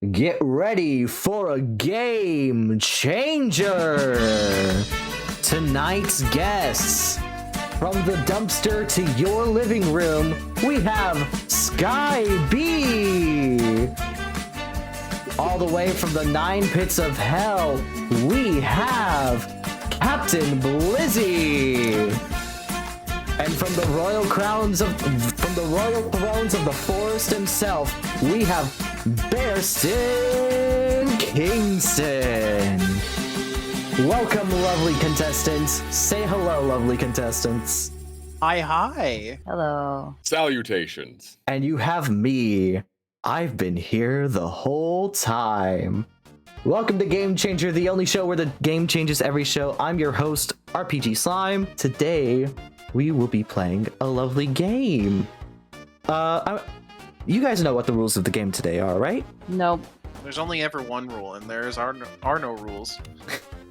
Get ready for a game changer! Tonight's guests, from the dumpster to your living room, we have Sky B! All the way from the 9 pits of hell, we have Captain Blizzy! And from the royal thrones of the forest himself, we have bearstonkingston! Welcome, lovely contestants. Say hello, lovely contestants. Hi. Hello. Salutations. And you have me. I've been here the whole time. Welcome to Game Changer, the only show where the game changes every show. I'm your host, RpgSlime. Today, we will be playing a lovely game. You guys know what the rules of the game today are, right? Nope. There's only ever one rule, and there are no rules.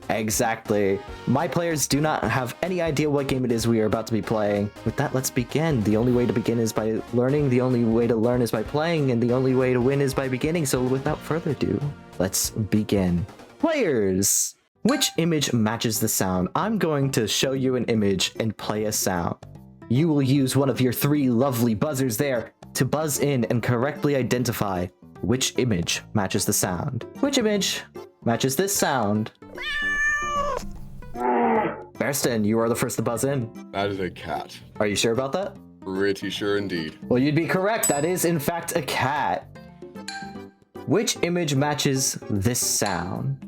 Exactly. My players do not have any idea what game it is we are about to be playing. With that, let's begin. The only way to begin is by learning, the only way to learn is by playing, and the only way to win is by beginning. So without further ado, let's begin. Players! Which image matches the sound? I'm going to show you an image and play a sound. You will use one of your 3 lovely buzzers there to buzz in and correctly identify which image matches the sound. Which image matches this sound? Bearston, you are the first to buzz in. That is a cat. Are you sure about that? Pretty sure indeed. Well, you'd be correct. That is, in fact, a cat. Which image matches this sound?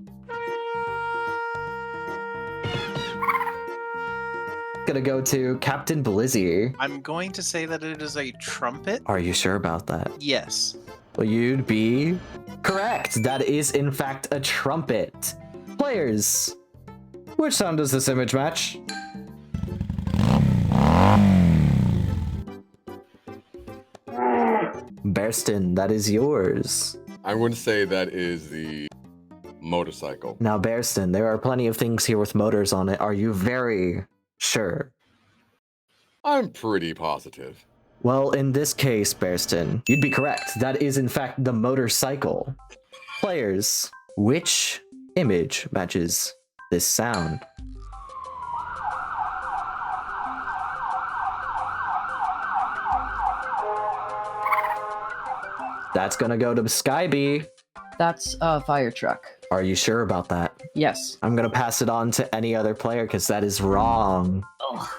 Gonna go to Captain Blizzy. I'm going to say that it is a trumpet. Are you sure about that? Yes. Well, you'd be correct. That is, in fact, a trumpet. Players, which sound does this image match? Bearston, that is yours. I'm going to say that is the motorcycle. Now, Bearston, there are plenty of things here with motors on it. Are you very sure? I'm pretty positive. Well, in this case, Bearston, you'd be correct. That is, in fact, the motorcycle. Players, which image matches this sound? That's gonna go to Sky B. That's a fire truck. Are you sure about that? Yes. I'm gonna pass it on to any other player because that is wrong. Oh.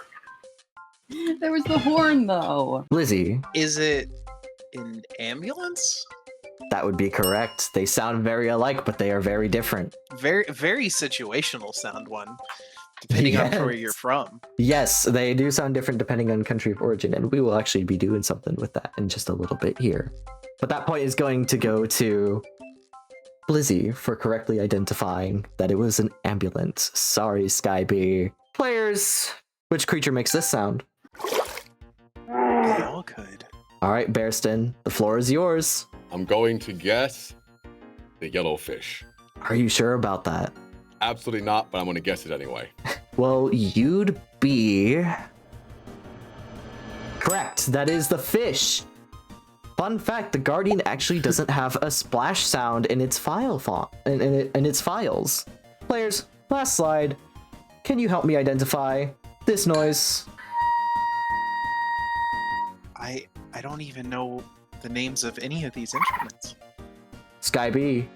There was the horn, though. Blizzy, Is it an ambulance? that would be correct. They sound very alike, but they are very different. Very situational sound one, depending on where you're from. Yes, they do sound different depending on country of origin, and we will actually be doing something with that in just a little bit here. But that point is going to go to Blizzy for correctly identifying that it was an ambulance. Sorry, Sky B. Players, which creature makes this sound? They all could. All right, Bearston, the floor is yours. I'm going to guess the yellowfish. Are you sure about that? Absolutely not, but I'm going to guess it anyway. Well, you'd be correct. That is the fish. Fun fact, the Guardian actually doesn't have a splash sound in its in its files. Players, last slide. Can you help me identify this noise? I don't even know the names of any of these instruments. Sky B.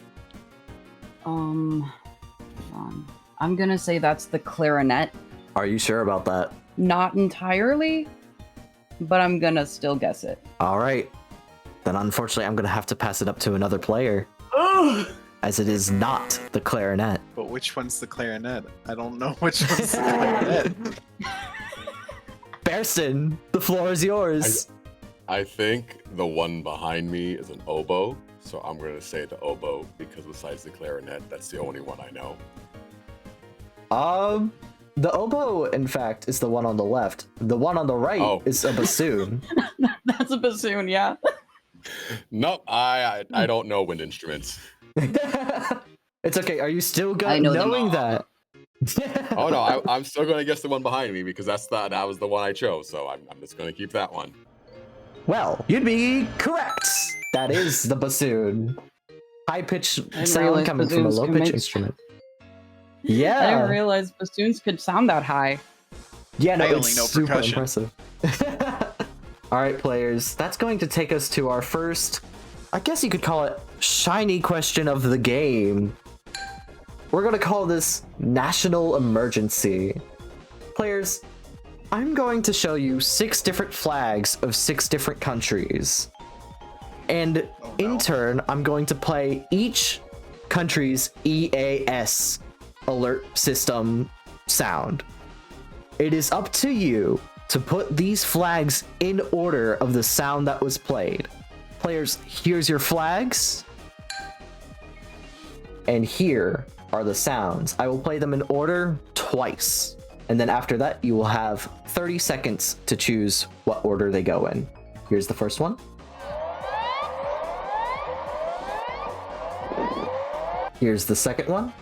Hold on. I'm gonna say that's the clarinet. Are you sure about that? Not entirely, but I'm gonna still guess it. All right. Then unfortunately, I'm gonna have to pass it up to another player, as it is not the clarinet. But which one's the clarinet? I don't know which one's the clarinet. Bearston, the floor is yours. I think the one behind me is an oboe, so I'm going to say the oboe because besides the clarinet, that's the only one I know. The oboe, in fact, is the one on the left. The one on the right is a bassoon. That's a bassoon, yeah. Nope, I don't know wind instruments. It's okay. Are you still I know them knowing all. that? Oh no, I'm still going to guess the one behind me because that was the one I chose, so I'm just going to keep that one. Well, you'd be correct. That is the bassoon. high-pitched didn't sound realize coming from a bassoons could low-pitched make- instrument. I didn't Yeah. realize bassoons could sound that high. Yeah, no, I only it's know super percussion. impressive. All right, players, that's going to take us to our first, I guess you could call it, shiny question of the game. We're going to call this National Emergency. Players, I'm going to show you 6 different flags of 6 different countries. And in turn, I'm going to play each country's EAS alert system sound. It is up to you to put these flags in order of the sound that was played. Players, here's your flags. And here are the sounds. I will play them in order twice. And then after that, you will have 30 seconds to choose what order they go in. Here's the first one. Here's the second one.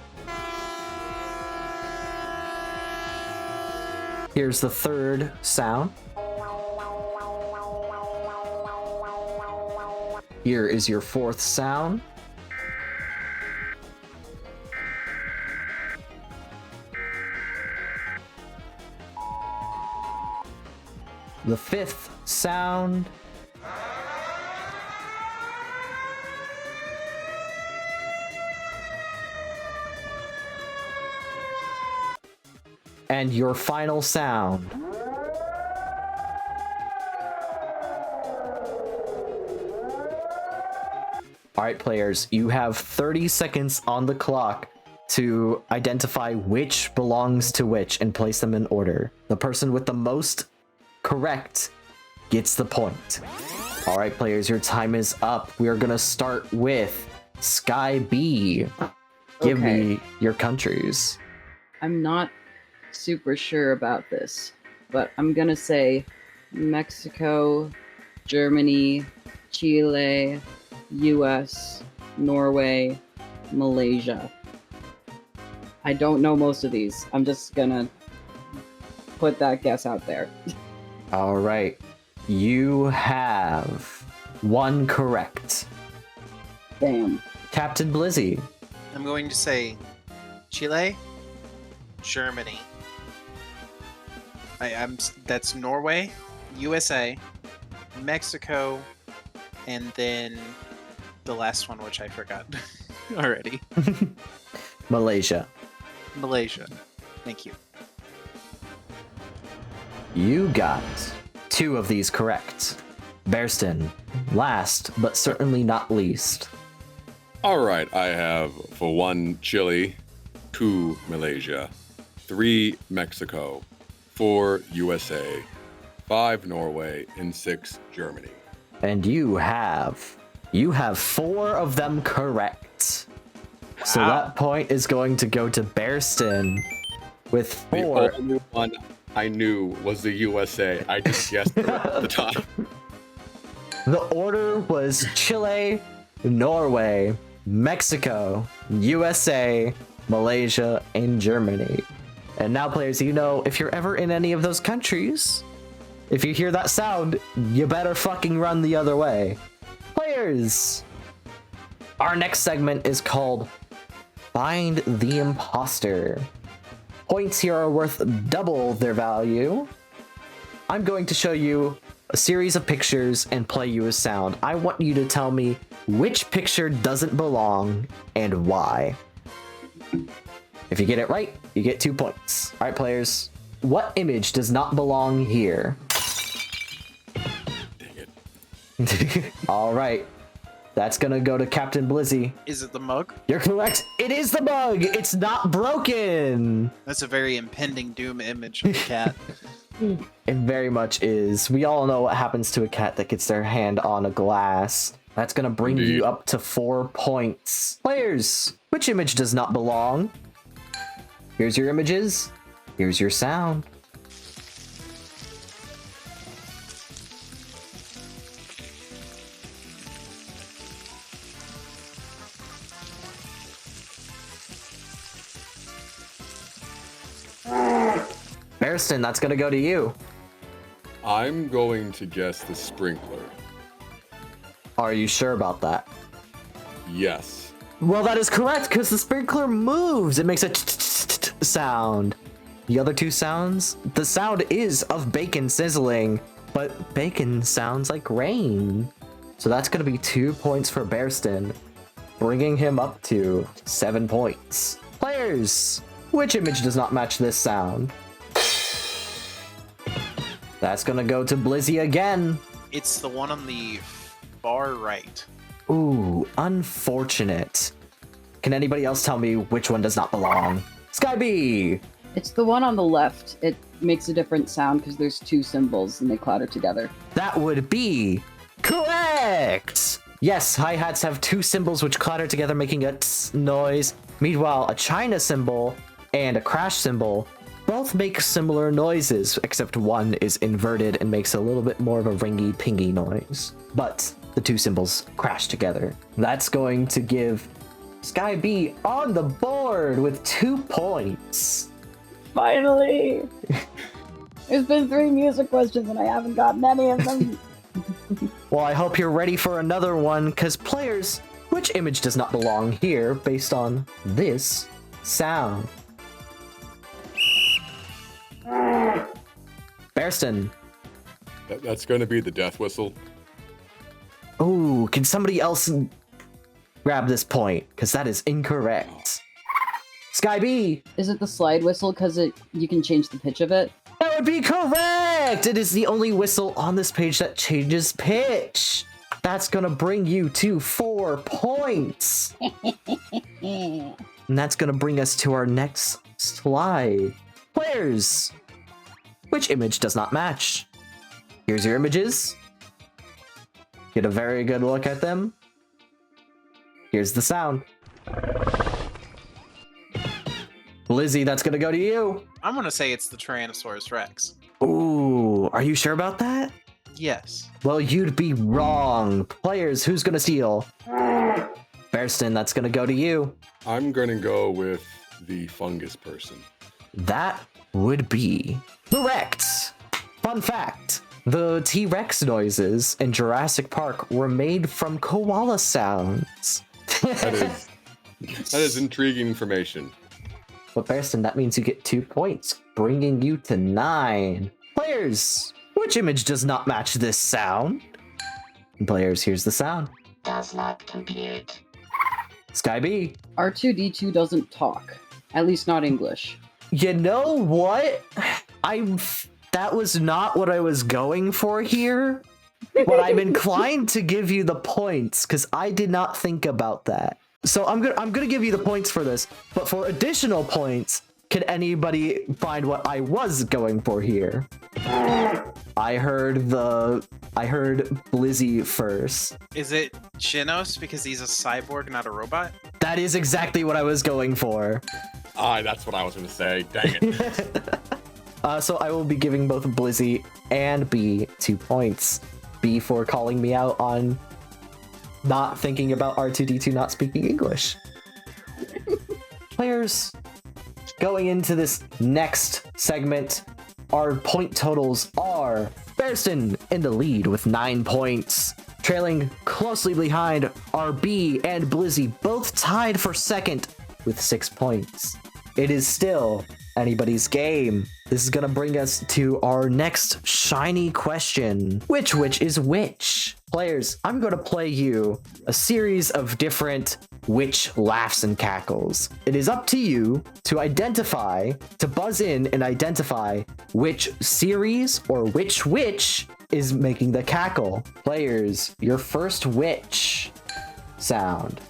Here's the third sound. Here is your fourth sound. The fifth sound. And your final sound. Alright, players, you have 30 seconds on the clock to identify which belongs to which and place them in order. The person with the most correct gets the point. Alright, players, your time is up. We are gonna start with Sky B. Give me your countries. I'm not super sure about this, but I'm gonna say Mexico, Germany, Chile, US, Norway, Malaysia. I don't know most of these. I'm just gonna put that guess out there. All right. You have one correct. Damn. Captain Blizzy. I'm going to say Chile, Germany. That's Norway, USA, Mexico, and then the last one, which I forgot already. Malaysia. Malaysia. Thank you. You got 2 of these correct. Bearston, last but certainly not least. All right, I have for 1 Chile, 2 Malaysia, 3 Mexico, 4 USA, 5 Norway, and 6 Germany. And you have 4 of them correct. So Wow. that point is going to go to Bearston with 4. The only one I knew was the USA. I just guessed it at the time. The order was Chile, Norway, Mexico, USA, Malaysia, and Germany. And now, players, you know, if you're ever in any of those countries, if you hear that sound, you better fucking run the other way. Players, our next segment is called Find the Imposter. Points here are worth double their value. I'm going to show you a series of pictures and play you a sound. I want you to tell me which picture doesn't belong and why. If you get it right, you get 2 points. All right, players, what image does not belong here? Dang it. All right, that's gonna go to Captain Blizzy. Is it the mug? You're correct. It is the mug. It's not broken. That's a very impending doom image of the cat. It very much is. We all know what happens to a cat that gets their hand on a glass. That's gonna bring Indeed. you up to 4 points. Players, which image does not belong? Here's your images. Here's your sound. Bearston, that's gonna go to you. I'm going to guess the sprinkler. Are you sure about that? Yes. Well, that is correct because the sprinkler moves. It makes a sound. The other two sounds, the sound is of bacon sizzling, but bacon sounds like rain. So that's going to be 2 points for Bearston, bringing him up to 7 points. Players, which image does not match this sound? That's going to go to Blizzy again. It's the one on the far right. Ooh, unfortunate. Can anybody else tell me which one does not belong? Sky B! It's the one on the left. It makes a different sound because there's two symbols and they clatter together. That would be correct! Yes, hi-hats have two symbols which clatter together making a tss noise. Meanwhile, a China symbol and a crash symbol both make similar noises, except one is inverted and makes a little bit more of a ringy-pingy noise. But the two symbols crash together. That's going to give Sky B on the board with 2 points. Finally! There's been 3 music questions and I haven't gotten any of them. Well, I hope you're ready for another one, because players, which image does not belong here based on this sound? Bearston. That's going to be the death whistle. Ooh, can somebody else grab this point? Because that is incorrect. Sky B. Is it the slide whistle because you can change the pitch of it? That would be correct! It is the only whistle on this page that changes pitch. That's gonna bring you to 4 points. And that's gonna bring us to our next slide. Players, which image does not match? Here's your images. Get a very good look at them. Here's the sound. Lizzie, that's gonna go to you. I'm gonna say it's the Tyrannosaurus Rex. Ooh, are you sure about that? Yes. Well, you'd be wrong. Players, who's gonna steal? Bearston, that's gonna go to you. I'm going to go with the fungus person. That would be correct. Fun fact, the T-Rex noises in Jurassic Park were made from koala sounds. That is intriguing information. But Bearston, that means you get 2 points, bringing you to 9. Players, which image does not match this sound? Players, here's the sound. Does not compute. Sky B. R2-D2 doesn't talk. At least not English. You know what? That was not what I was going for here, but I'm inclined to give you the points because I did not think about that. So I'm gonna give you the points for this, but for additional points, can anybody find what I was going for here? I heard Blizzy first. Is it Shinos because he's a cyborg, not a robot? That is exactly what I was going for. That's what I was going to say. Dang it. So I will be giving both Blizzy and B 2 points. B for calling me out on not thinking about R2-D2 not speaking English. Players, going into this next segment, our point totals are Bearston in the lead with 9 points. Trailing closely behind are B and Blizzy, both tied for second with 6 points. It is still anybody's game. This is gonna bring us to our next shiny question. Which is which? Players, I'm gonna play you a series of different which laughs and cackles. It is up to you to buzz in and identify which series or which is making the cackle. Players, your first which sound.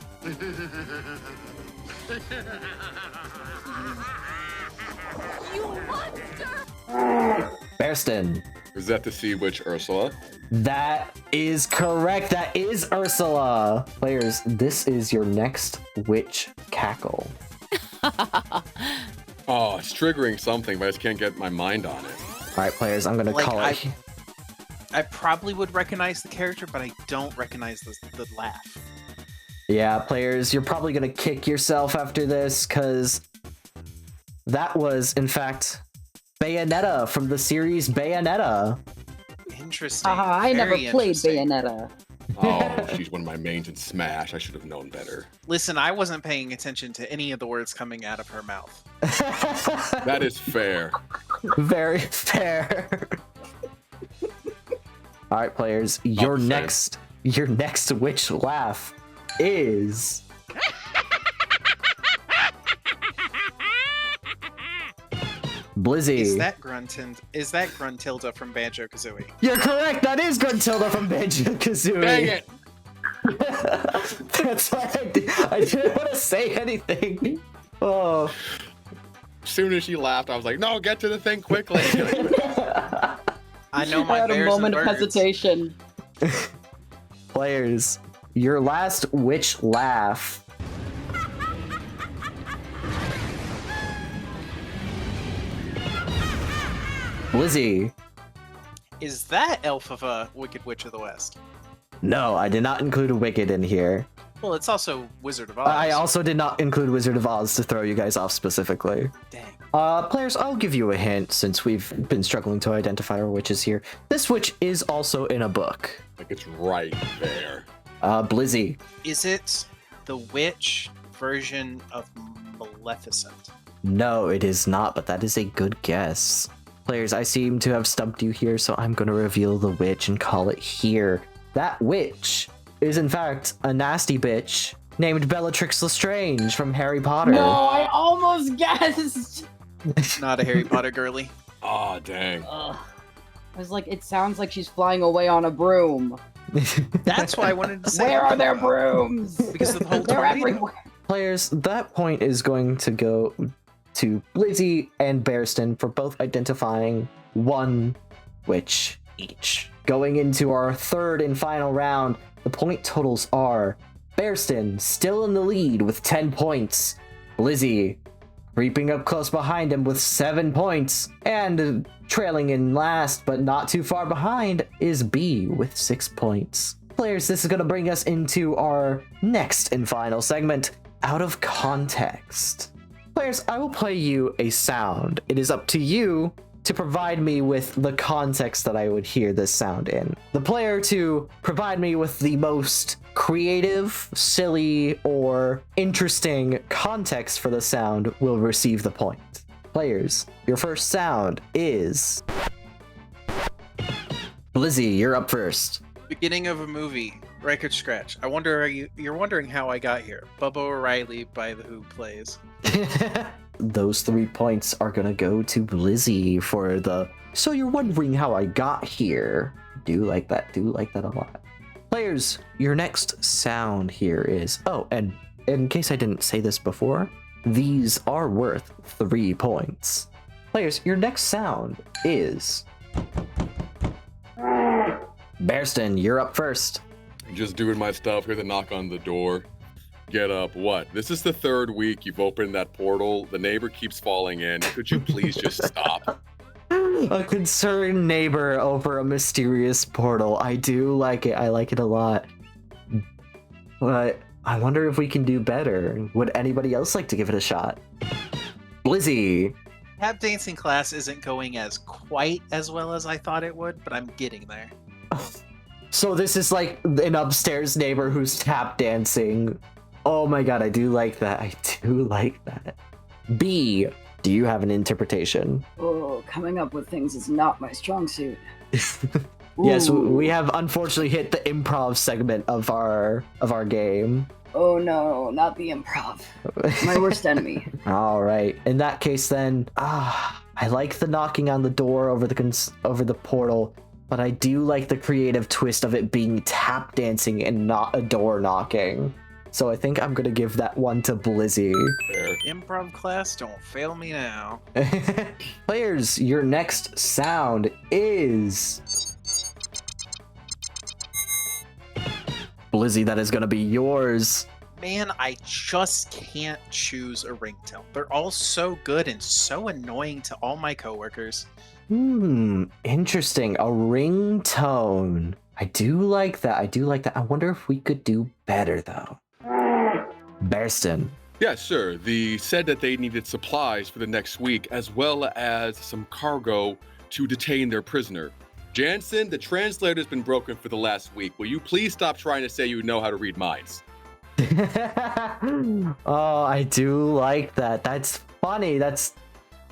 Bearston. Is that the Sea Witch Ursula? That is correct. That is Ursula. Players, this is your next witch cackle. Oh, it's triggering something, but I just can't get my mind on it. All right, players, I'm going to call it. I probably would recognize the character, but I don't recognize the laugh. Yeah, players, you're probably going to kick yourself after this because that was, in fact, Bayonetta from the series Bayonetta. Interesting. I never Very played interesting. Bayonetta. Oh, she's one of my mains in Smash. I should have known better. Listen, I wasn't paying attention to any of the words coming out of her mouth. That is fair. Very fair. All right, players, your same. next witch laugh is Blizzy. Is that Gruntilda from Banjo-Kazooie? You're correct. That is Gruntilda from Banjo-Kazooie. Dang it! That's why I didn't want to say anything. Oh. As soon as she laughed, I was like, no, get to the thing quickly. I know I my had a bears moment and of birds. hesitation. Players, your last witch laugh. Blizzy. Is that Elf of a Wicked Witch of the West? No, I did not include a Wicked in here. Well, it's also Wizard of Oz. I also did not include Wizard of Oz to throw you guys off specifically. Dang. Players, I'll give you a hint since we've been struggling to identify our witches here. This witch is also in a book. Like, it's right there. Blizzy. Is it the witch version of Maleficent? No, it is not, but that is a good guess. Players, I seem to have stumped you here, so I'm going to reveal the witch and call it here. That witch is, in fact, a nasty bitch named Bellatrix Lestrange from Harry Potter. No, I almost guessed. Not a Harry Potter girly. Oh, dang. Ugh. I was like, it sounds like she's flying away on a broom. That's why I wanted to say. Where are their brooms? Because of the whole They're tornado. everywhere. Players, that point is going to go to Blizzy and Bearston for both identifying one witch each. Going into our third and final round, the point totals are Bearston still in the lead with 10 points, Blizzy creeping up close behind him with 7 points, and trailing in last but not too far behind is B with 6 points. Players, this is going to bring us into our next and final segment, Out of Context. Players, I will play you a sound. It is up to you to provide me with the context that I would hear this sound in. The player to provide me with the most creative, silly, or interesting context for the sound will receive the point. Players, your first sound is... Blizzy, you're up first. Beginning of a movie. Record scratch. I wonder, you're wondering how I got here. Bubba O'Reilly by The Who plays. Those 3 points are gonna go to Blizzy for the "so you're wondering how I got here." Do like that a lot. Players, your next sound here is, oh, and in case I didn't say this before, these are worth 3 points. Players, your next sound is Bearston, you're up first. Just doing my stuff. Hear the knock on the door. Get up. What? This is the 3rd week you've opened that portal. The neighbor keeps falling in. Could you please just stop? A concerned neighbor over a mysterious portal. I do like it. I like it a lot. But I wonder if we can do better. Would anybody else like to give it a shot? Blizzy. Tap dancing class isn't going as quite as well as I thought it would, but I'm getting there. So this is like an upstairs neighbor who's tap dancing. Oh my god, I do like that. I do like that. B, do you have an interpretation? Oh, coming up with things is not my strong suit. Yes, Ooh. we have unfortunately hit the improv segment of our game. Oh no, not the improv. My worst enemy. All right. In that case, then, I like the knocking on the door over the portal, but I do like the creative twist of it being tap dancing and not a door knocking. So I think I'm gonna give that one to Blizzy. There. Improv class, don't fail me now. Players, your next sound is Blizzy. That is gonna be yours. Man, I just can't choose a ringtone. They're all so good and so annoying to all my coworkers. Interesting. A ringtone. I do like that. I wonder if we could do better though. Bearston. Yeah, sure. They said that they needed supplies for the next week, as well as some cargo to detain their prisoner. Jansen, the translator's been broken for the last week. Will you please stop trying to say you know how to read minds? Oh, I do like that. That's funny. That's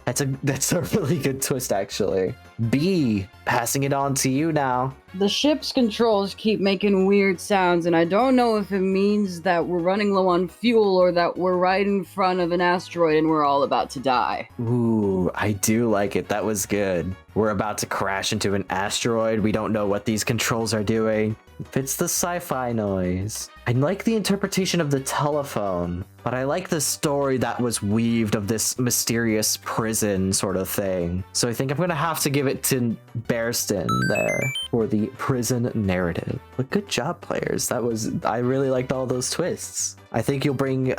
a really good twist, actually. B, passing it on to you now. The ship's controls keep making weird sounds, and I don't know if it means that we're running low on fuel or that we're right in front of an asteroid and we're all about to die. Ooh, I do like it. That was good. We're about to crash into an asteroid. We don't know what these controls are doing. Fits the sci-fi noise. I like the interpretation of the telephone, but I like the story that was weaved of this mysterious prison sort of thing. So I think I'm gonna have to give it to Bearston there for the prison narrative. But good job, players. I really liked all those twists. I think you'll bring,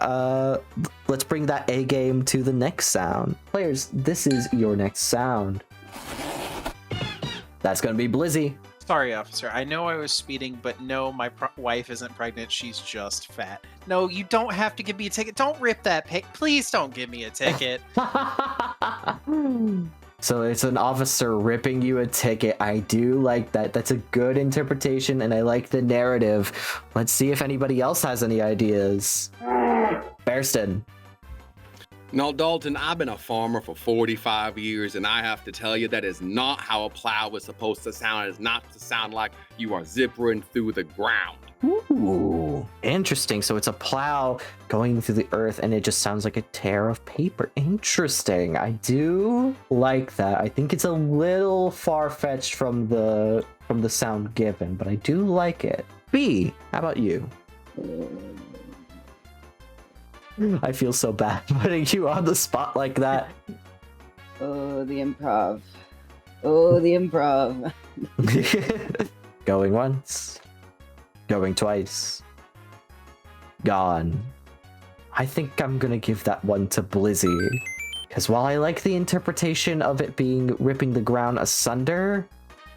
let's bring that A game to the next sound. Players, this is your next sound. That's gonna be Blizzy. Sorry, officer. I know I was speeding, but no, my wife isn't pregnant. She's just fat. No, you don't have to give me a ticket. Don't rip that pic. Please don't give me a ticket. So it's an officer ripping you a ticket. I do like that. That's a good interpretation, and I like the narrative. Let's see if anybody else has any ideas. Bearston. Now, Dalton, I've been a farmer for 45 years, and I have to tell you that is not how a plow is supposed to sound. It is not to sound like you are zippering through the ground. Ooh, interesting. So it's a plow going through the earth, and it just sounds like a tear of paper. Interesting. I do like that. I think it's a little far-fetched from the sound given, but I do like it. B, how about you? I feel so bad putting you on the spot like that. Oh, the improv. Oh, the improv. Going once. Going twice. Gone. I think I'm gonna give that one to Blizzy. Because while I like the interpretation of it being ripping the ground asunder,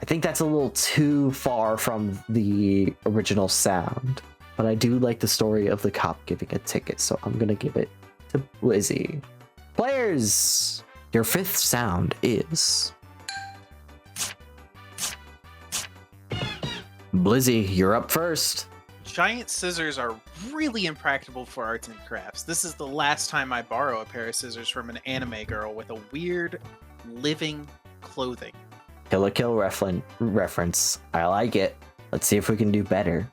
I think that's a little too far from the original sound. But I do like the story of the cop giving a ticket, so I'm gonna give it to Blizzy. Players, your fifth sound is... Blizzy, you're up first. Giant scissors are really impractical for arts and crafts. This is the last time I borrow a pair of scissors from an anime girl with a weird living clothing. Kill la Kill reference. I like it. Let's see if we can do better.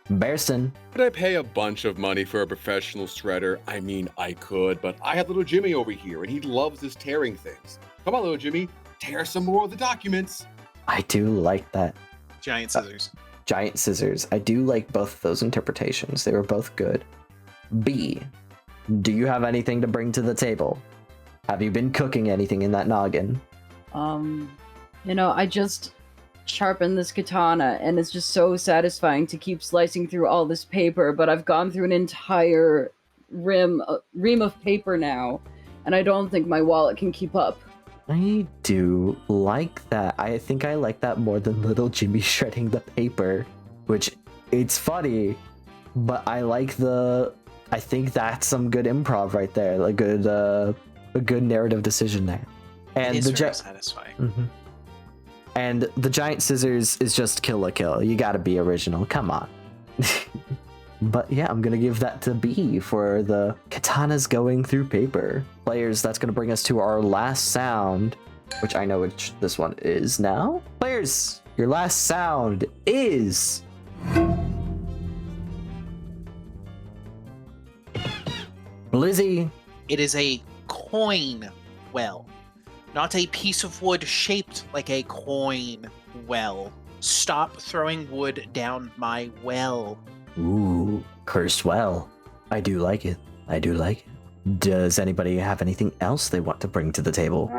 Bearston. Could I pay a bunch of money for a professional shredder? I mean, I could, but I have little Jimmy over here, and he loves his tearing things. Come on, little Jimmy, tear some more of the documents. I do like that. Giant scissors. Giant scissors. I do like both of those interpretations. They were both good. B, do you have anything to bring to the table? Have you been cooking anything in that noggin? I just sharpened this katana, and it's just so satisfying to keep slicing through all this paper, but I've gone through an entire ream of paper now, and I don't think my wallet can keep up. I do like that. I think I like that more than little Jimmy shredding the paper, which it's funny, but I think that's some good improv right there. A good narrative decision there. And it is very satisfying. Mm-hmm. And the giant scissors is just kill la kill. You gotta be original. Come on. But yeah, I'm gonna give that to B for the katanas going through paper. Players, that's gonna bring us to our last sound, which I know which this one is now. Players, your last sound is... Blizzy. It is a coin well, not a piece of wood shaped like a coin well. Stop throwing wood down my well. Ooh, cursed well. I do like it. I do like it. Does anybody have anything else they want to bring to the table?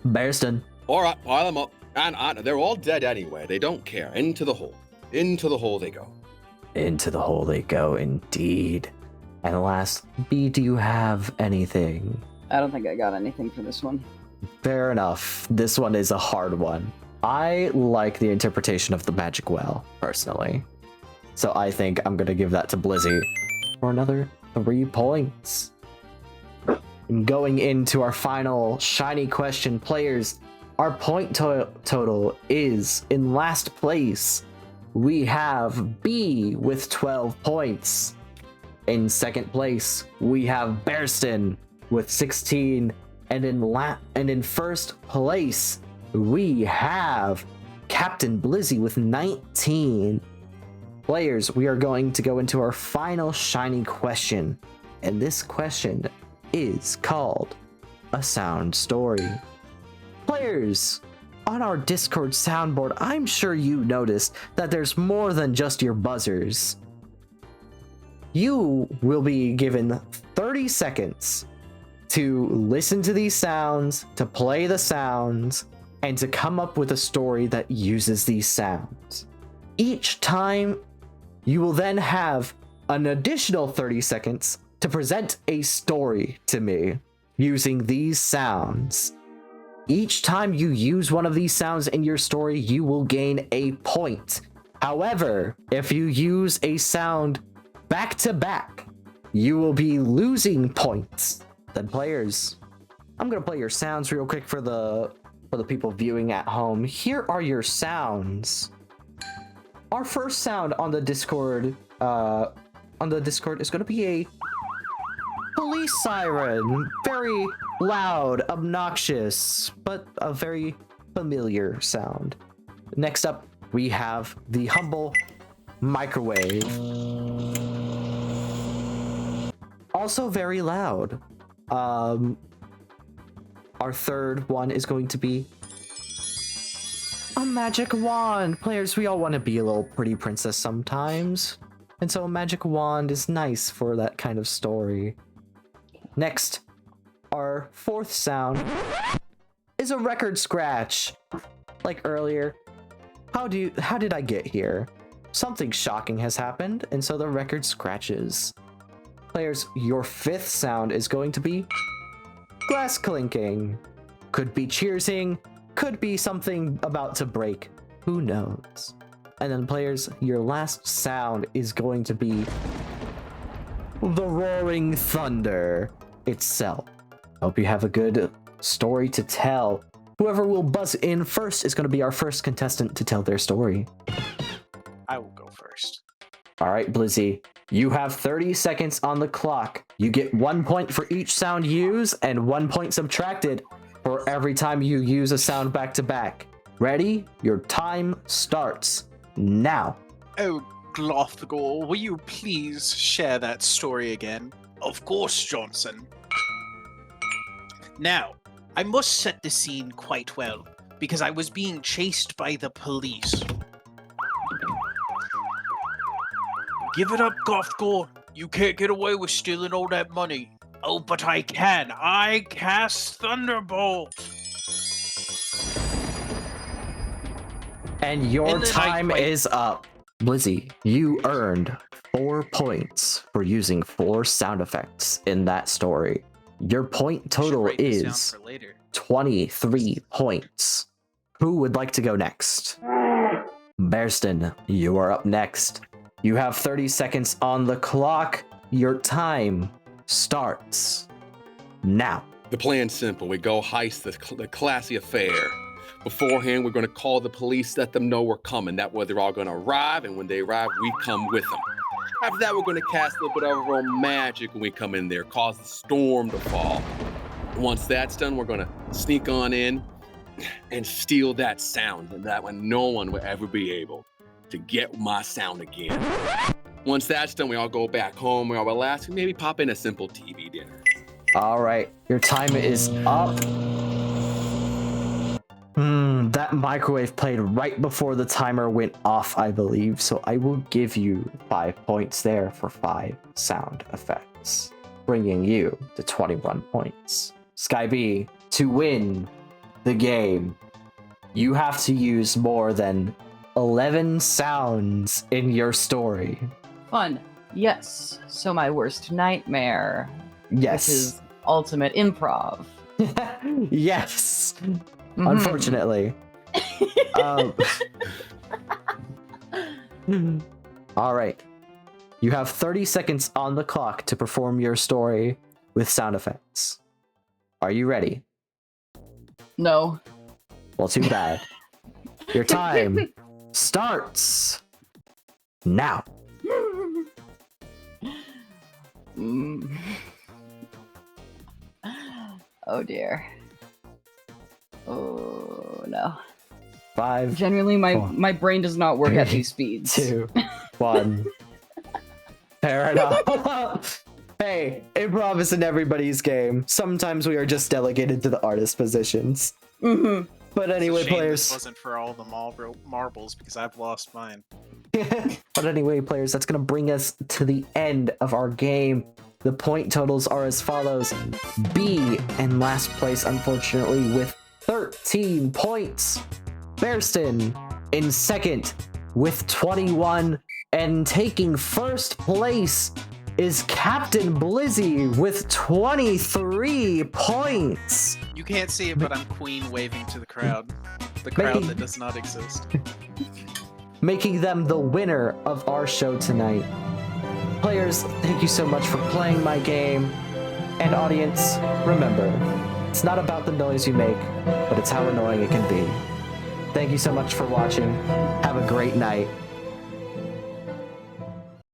Bearston. All right, pile them up. And they're all dead anyway. They don't care. Into the hole. Into the hole they go. Into the hole they go, indeed. And last, B, do you have anything? I don't think I got anything for this one. Fair enough. This one is a hard one. I like the interpretation of the magic well, personally. So I think I'm going to give that to Blizzy for another 3 points. And going into our final shiny question, players, Our point total is in last place. We have B with 12 points. In second place, we have Bearston with 16. And in first place, we have Captain Blizzy with 19. Players, we are going to go into our final shiny question. And this question is called a sound story. Players, on our Discord soundboard, I'm sure you noticed that there's more than just your buzzers. You will be given 30 seconds to listen to these sounds, to play the sounds, and to come up with a story that uses these sounds. Each time, you will then have an additional 30 seconds to present a story to me using these sounds. Each time you use one of these sounds in your story, you will gain a point. However, if you use a sound back to back, you will be losing points. Then players, I'm gonna play your sounds real quick for the people viewing at home. Here are your sounds. Our first sound on the Discord is gonna be a police siren. Very loud, obnoxious, but a very familiar sound. Next up, we have the humble microwave. Also very loud. Our third one is going to be a magic wand. Players, we all want to be a little pretty princess sometimes. And so a magic wand is nice for that kind of story. Next, our fourth sound is a record scratch. Like earlier, how did I get here? Something shocking has happened, and so the record scratches. Players, your fifth sound is going to be glass clinking. Could be cheersing, could be something about to break. Who knows? And then players, your last sound is going to be the roaring thunder itself. Hope you have a good story to tell. Whoever will buzz in first is going to be our first contestant to tell their story. I will go first. All right, Blizzy, you have 30 seconds on the clock. You get 1 point for each sound used and 1 point subtracted for every time you use a sound back to back. Ready? Your time starts now. Oh, Glothgore, will you please share that story again? Of course, Johnson. Now, I must set the scene quite well, because I was being chased by the police. Give it up, Glothgore. You can't get away with stealing all that money. Oh, but I can. I cast Thunderbolt. And your And then time is up. Blizzy, you earned 4 points for using 4 sound effects in that story. Your point total Should write this down is for later. 23 points. Who would like to go next? Bearston, you are up next. You have 30 seconds on the clock. Your time starts now. The plan's simple. We go heist the classy affair. Beforehand, we're going to call the police, let them know we're coming. That way they're all going to arrive, and when they arrive, we come with them. After that, we're going to cast a little bit of our own magic when we come in there, cause the storm to fall. Once that's done, we're going to sneak on in and steal that sound, and that way no one will ever be able to get my sound again. Once that's done, we all go back home, we all relax, and maybe pop in a simple TV dinner. All right, your time is up. That microwave played right before the timer went off, I believe, so I will give you 5 points there for 5 sound effects, bringing you to 21 points. Sky B, to win the game, you have to use more than 11 sounds in your story. Fun. Yes. So my worst nightmare. Yes. Which is ultimate improv. Yes. Mhm. Unfortunately. All right. You have 30 seconds on the clock to perform your story with sound effects. Are you ready? No. Well, too bad. Your time starts now. Mm. Oh dear. Oh no. 5, Genuinely, Four. my brain does not work at Three, these speeds. 2, 1. Fair enough. Hey, improv isn't everybody's game. Sometimes we are just delegated to the artist positions. Mm-hmm. But anyway, It's a shame players. This wasn't for all the marbles because I've lost mine. But anyway, players, that's gonna bring us to the end of our game. The point totals are as follows. B in last place, unfortunately, with 13 points. Bearston in second with 21. And taking first place is Captain Blizzy with 23 points. You can't see it, but I'm queen waving to the crowd. The crowd Maybe. that does not exist. Making them the winner of our show tonight. Players, thank you so much for playing my game. And audience, remember, it's not about the noise you make, but it's how annoying it can be. Thank you so much for watching. Have a great night.